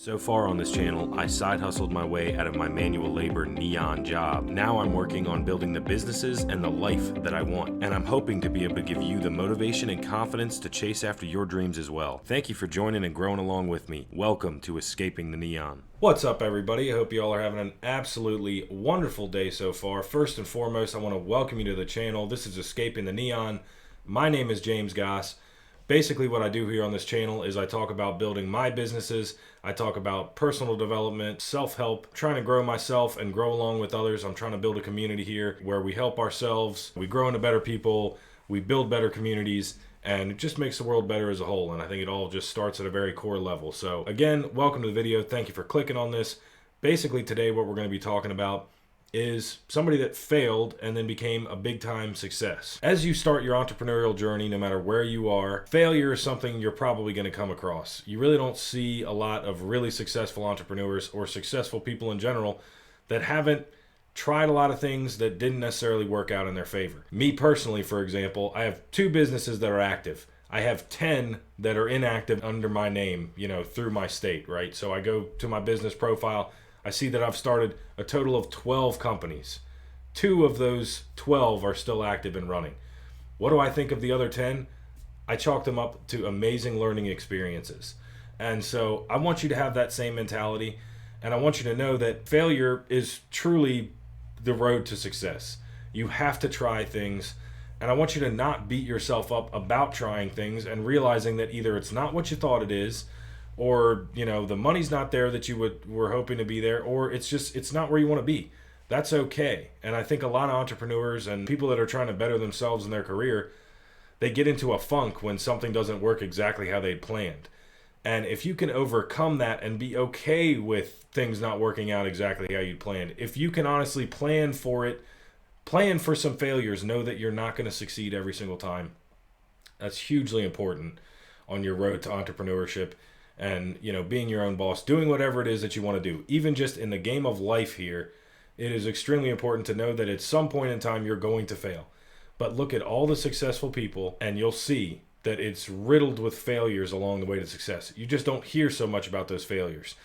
So far on this channel, I side hustled my way out of my manual labor neon job. Now I'm working on building the businesses and the life that I want, and I'm hoping to be able to give you the motivation and confidence to chase after your dreams as well. Thank you for joining and growing along with me. Welcome to Escaping the Neon. What's up, everybody? I hope you all are having an absolutely wonderful day so far. First and foremost, I want to welcome you to the channel. This is Escaping the Neon. My name is James Dyson. Basically, what I do here on this channel is I talk about building my businesses. I talk about personal development, self-help, trying to grow myself and grow along with others. I'm trying to build a community here where we help ourselves, we grow into better people, we build better communities, and it just makes the world better as a whole. And I think it all just starts at a very core level. So again, welcome to the video. Thank you for clicking on this. Basically, today what we're going to be talking about is somebody that failed and then became a big time success. As you start your entrepreneurial journey, no matter where you are, failure is something you're probably going to come across. You really don't see a lot of really successful entrepreneurs or successful people in general that haven't tried a lot of things that didn't necessarily work out in their favor. Me personally, for example, I have 2 businesses that are active. I have 10 that are inactive under my name, through my state, right? So I go to my business profile, I see that I've started a total of 12 companies. 2 of those 12 are still active and running. What do I think of the other 10? I chalk them up to amazing learning experiences. And so I want you to have that same mentality, and I want you to know that failure is truly the road to success. You have to try things, and I want you to not beat yourself up about trying things and realizing that either it's not what you thought it is, or the money's not there that you were hoping to be there, or it's not where you want to be. That's okay. And I think a lot of entrepreneurs and people that are trying to better themselves in their career, they get into a funk when something doesn't work exactly how they planned. And if you can overcome that and be okay with things not working out exactly how you planned, if you can honestly plan for it, plan for some failures, know that you're not going to succeed every single time. That's hugely important on your road to entrepreneurship. And being your own boss, doing whatever it is that you want to do. Even just in the game of life here, it is extremely important to know that at some point in time you're going to fail. But look at all the successful people and you'll see that it's riddled with failures along the way to success. You just don't hear so much about those failures.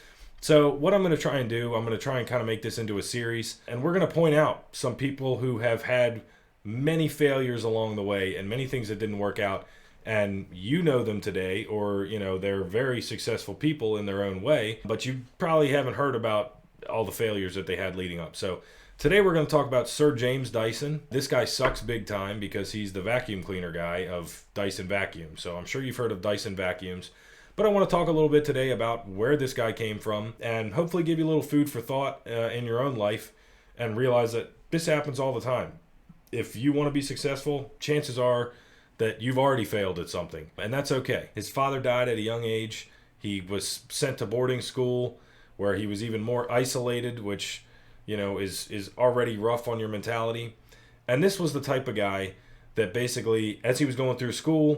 So what I'm going to try and do, I'm going to try and kind of make this into a series, and we're going to point out some people who have had many failures along the way and many things that didn't work out. And you know them today, or they're very successful people in their own way, but you probably haven't heard about all the failures that they had leading up. So today we're going to talk about Sir James Dyson. This guy sucks big time because he's the vacuum cleaner guy of Dyson Vacuum. So I'm sure you've heard of Dyson vacuums, but I want to talk a little bit today about where this guy came from and hopefully give you a little food for thought in your own life and realize that this happens all the time. If you want to be successful, chances are that you've already failed at something, and that's okay. His father died at a young age. He was sent to boarding school where he was even more isolated, which is already rough on your mentality. And this was the type of guy that basically, as he was going through school,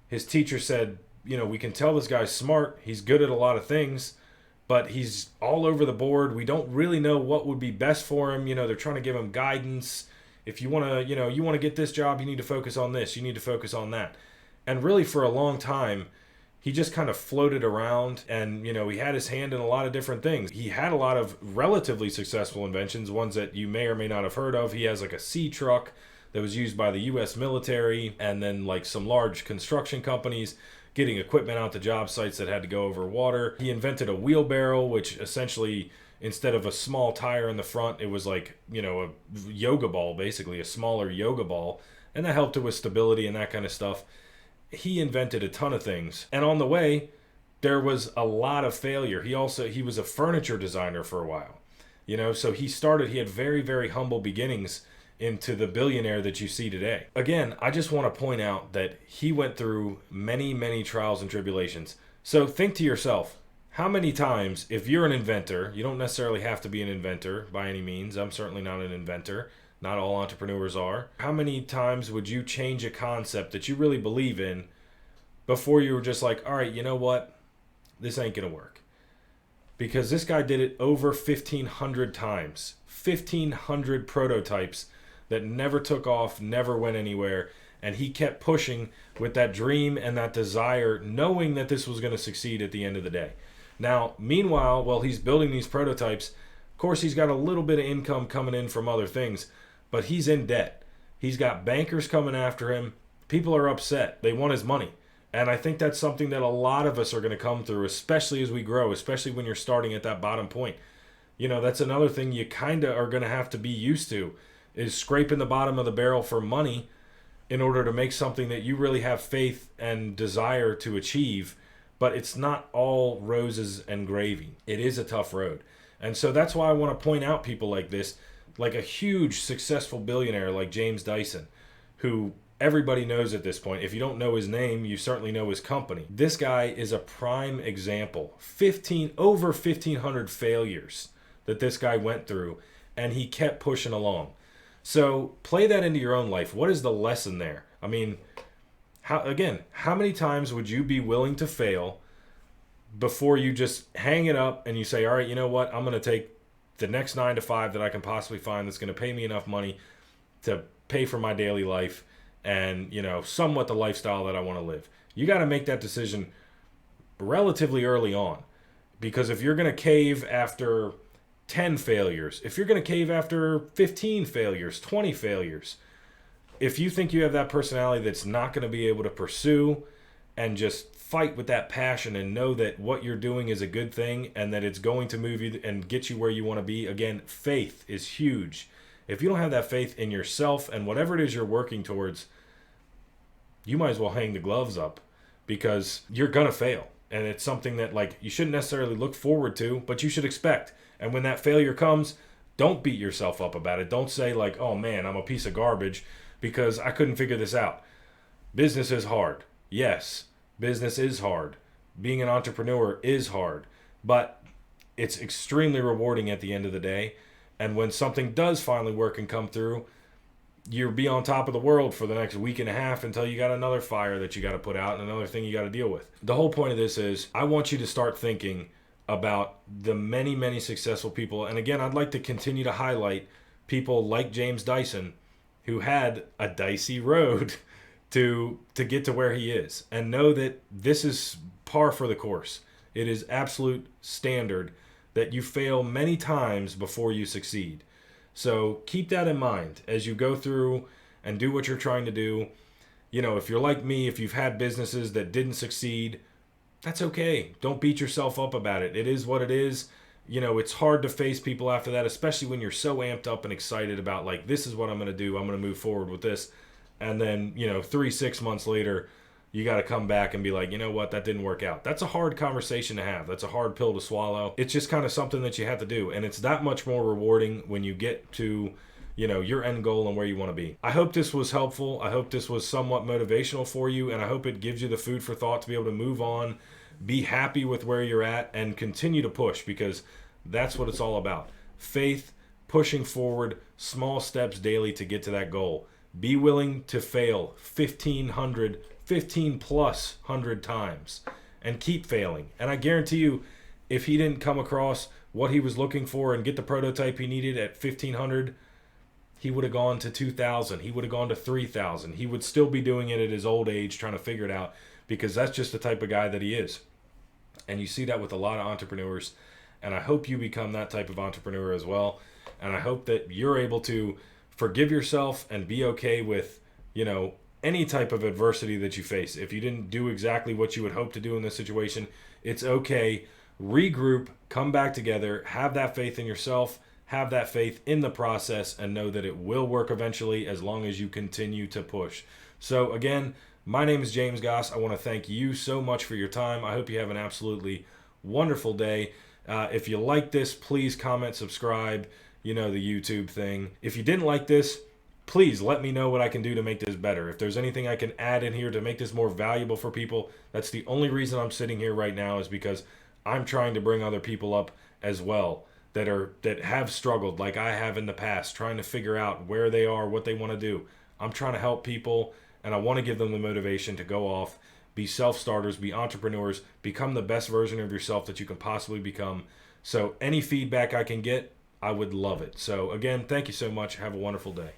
his teacher said, we can tell this guy's smart, he's good at a lot of things, but he's all over the board. We don't really know what would be best for him. They're trying to give him guidance. If you want to get this job, you need to focus on this. You need to focus on that. And really for a long time, he just kind of floated around and, he had his hand in a lot of different things. He had a lot of relatively successful inventions, ones that you may or may not have heard of. He has like a sea truck that was used by the U.S. military, and then like some large construction companies getting equipment out to job sites that had to go over water. He invented a wheelbarrow, which essentially, instead of a small tire in the front, it was like, a yoga ball, basically, a smaller yoga ball. And that helped it with stability and that kind of stuff. He invented a ton of things. And on the way, there was a lot of failure. He was a furniture designer for a while. So he had very, very humble beginnings into the billionaire that you see today. Again, I just want to point out that he went through many, many trials and tribulations. So think to yourself, how many times, if you're an inventor, you don't necessarily have to be an inventor by any means. I'm certainly not an inventor. Not all entrepreneurs are. How many times would you change a concept that you really believe in before you were just like, all right, you know what? This ain't going to work. Because this guy did it over 1,500 times. 1,500 prototypes that never took off, never went anywhere. And he kept pushing with that dream and that desire, knowing that this was going to succeed at the end of the day. Now, meanwhile, while he's building these prototypes, of course, he's got a little bit of income coming in from other things, but he's in debt. He's got bankers coming after him. People are upset. They want his money. And I think that's something that a lot of us are going to come through, especially as we grow, especially when you're starting at that bottom point. You know, that's another thing you kind of are going to have to be used to, is scraping the bottom of the barrel for money in order to make something that you really have faith and desire to achieve. But it's not all roses and gravy. It is a tough road. And so that's why I want to point out people like this, like a huge successful billionaire like James Dyson, who everybody knows at this point. If you don't know his name, you certainly know his company. This guy is a prime example. Over 1,500 failures that this guy went through, and he kept pushing along. So play that into your own life. What is the lesson there? I mean, how many times would you be willing to fail before you just hang it up and you say, all right, you know what? I'm going to take the next 9 to 5 that I can possibly find that's going to pay me enough money to pay for my daily life and, you know, somewhat the lifestyle that I want to live. You got to make that decision relatively early on, because if you're going to cave after 10 failures, if you're going to cave after 15 failures, 20 failures, if you think you have that personality that's not going to be able to pursue and just fight with that passion and know that what you're doing is a good thing and that it's going to move you and get you where you want to be, again, faith is huge. If you don't have that faith in yourself and whatever it is you're working towards, you might as well hang the gloves up, because you're going to fail. And it's something that, like, you shouldn't necessarily look forward to, but you should expect. And when that failure comes, don't beat yourself up about it. Don't say, like, oh man, I'm a piece of garbage because I couldn't figure this out. Business is hard. Yes, business is hard. Being an entrepreneur is hard, but it's extremely rewarding at the end of the day. And when something does finally work and come through, you'll be on top of the world for the next week and a half until you got another fire that you got to put out and another thing you got to deal with. The whole point of this is I want you to start thinking about the many, many successful people. And again, I'd like to continue to highlight people like James Dyson, who had a dicey road to get to where he is, and know that this is par for the course. It is absolute standard that you fail many times before you succeed. So keep that in mind as you go through and do what you're trying to do. You know, if you're like me, if you've had businesses that didn't succeed, that's okay. Don't beat yourself up about it. It is what it is. You know, it's hard to face people after that, especially when you're so amped up and excited about, like, this is what I'm going to do. I'm going to move forward with this. And then, you know, 3-6 months later, you got to come back and be like, you know what, that didn't work out. That's a hard conversation to have. That's a hard pill to swallow. It's just kind of something that you have to do. And it's that much more rewarding when you get to, you know, your end goal and where you want to be. I hope this was helpful. I hope this was somewhat motivational for you. And I hope it gives you the food for thought to be able to move on, be happy with where you're at, and continue to push, because that's what it's all about. Faith, pushing forward, small steps daily to get to that goal. Be willing to fail 15 plus 100 times and keep failing. And I guarantee you, if he didn't come across what he was looking for and get the prototype he needed at 1,500, he would have gone to 2,000. He would have gone to 3,000. He would still be doing it at his old age, trying to figure it out, because that's just the type of guy that he is. And you see that with a lot of entrepreneurs. And I hope you become that type of entrepreneur as well. And I hope that you're able to forgive yourself and be okay with, you know, any type of adversity that you face. If you didn't do exactly what you would hope to do in this situation, it's okay. Regroup, come back together, have that faith in yourself, have that faith in the process, and know that it will work eventually as long as you continue to push. So again, my name is James Goss. I want to thank you so much for your time. I hope you have an absolutely wonderful day. If you like this, please comment, subscribe, you know, the YouTube thing. If you didn't like this, please let me know what I can do to make this better. If there's anything I can add in here to make this more valuable for people, that's the only reason I'm sitting here right now, is because I'm trying to bring other people up as well that have struggled like I have in the past, trying to figure out where they are, what they want to do. I'm trying to help people, and I want to give them the motivation to go off, be self-starters, be entrepreneurs, become the best version of yourself that you can possibly become. So any feedback I can get, I would love it. So again, thank you so much. Have a wonderful day.